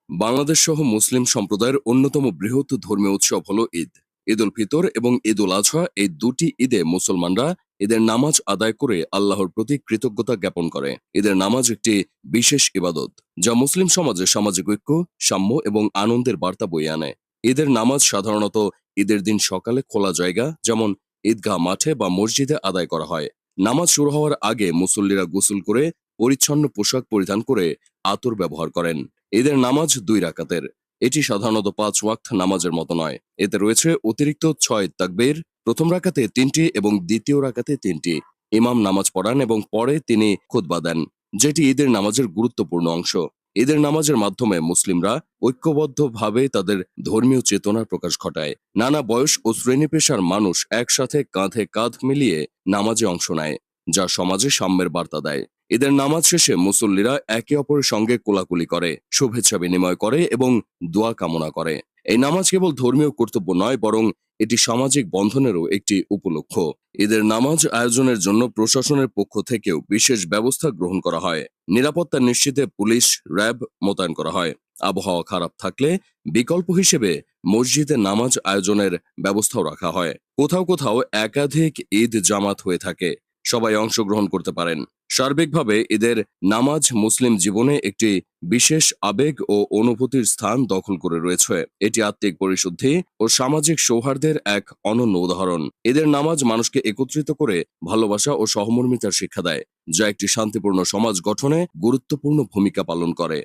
বাংলাদেশ সহ মুসলিম সম্প্রদায়ের অন্যতম বৃহৎ ধর্মীয় উৎসব হলো ঈদ। ঈদ উল ফিতর এবং ঈদ উল আজহা, এই দুটি ঈদে মুসলমানরা ঈদের নামাজ আদায় করে আল্লাহর প্রতি কৃতজ্ঞতা জ্ঞাপন করে। ঈদের নামাজ একটি বিশেষ ইবাদত, যা মুসলিম সমাজে সামাজিক ঐক্য, সাম্য এবং আনন্দের বার্তা বয়ে আনে। ঈদের নামাজ সাধারণত ঈদের দিন সকালে খোলা জায়গা, যেমন ঈদগাহ মাঠে বা মসজিদে আদায় করা হয়। নামাজ শুরু হওয়ার আগে মুসল্লিরা গোসল করে পরিচ্ছন্ন পোশাক পরিধান করে আতর ব্যবহার করেন। ঈদের নামাজ 2 রাকাতের। এটি সাধারণত 5 ওয়াক্ত নামাজের মতো নয়। এতে রয়েছে অতিরিক্ত 6 তাকবীর, প্রথম রাকাতে 3টি এবং দ্বিতীয় রাকাতে 3টি। ইমাম নামাজ পড়ান এবং পরে তিনি খুতবা দেন, যেটি ঈদের নামাজের গুরুত্বপূর্ণ অংশ। ঈদের নামাজের মাধ্যমে মুসলিমরা ঐক্যবদ্ধভাবে তাদের ধর্মীয় চেতনার প্রকাশ ঘটায়। নানা বয়স ও শ্রেণী পেশার মানুষ একসাথে কাঁধে কাঁধ মিলিয়ে নামাজে অংশ নেয়, যা সমাজে সাম্যের বার্তা দেয়। ঈদের নামাজ শেষে মুসল্লিরা একে অপরের সঙ্গে কোলাকুলি করে, শুভেচ্ছা বিনিময় করে এবং দোয়া কামনা করে। এই নামাজ কেবল ধর্মীয় কর্তব্য নয়, বরং এটি সামাজিক বন্ধনেরও একটি উপলক্ষ। ঈদের নামাজ আয়োজনের জন্য প্রশাসনের পক্ষ থেকেও বিশেষ ব্যবস্থা গ্রহণ করা হয়। নিরাপত্তা নিশ্চিতে পুলিশ, র্যাব মোতায়েন করা হয়। আবহাওয়া খারাপ থাকলে বিকল্প হিসেবে মসজিদে নামাজ আয়োজনের ব্যবস্থাও রাখা হয়। কোথাও কোথাও একাধিক ঈদ জামাত হয়ে থাকে, সবাই অংশগ্রহণ করতে পারেন। সার্বিকভাবে ঈদের নামাজ মুসলিম জীবনে একটি বিশেষ আবেগ ও অনুভূতির স্থান দখল করে রয়েছে। এটি আত্মিক পরিশুদ্ধি ও সামাজিক সৌহার্দ্যের এক অনন্য উদাহরণ। ঈদের নামাজ মানুষকে একত্রিত করে ভালোবাসা ও সহমর্মিতার শিক্ষা দেয়, যা একটি শান্তিপূর্ণ সমাজ গঠনে গুরুত্বপূর্ণ ভূমিকা পালন করে।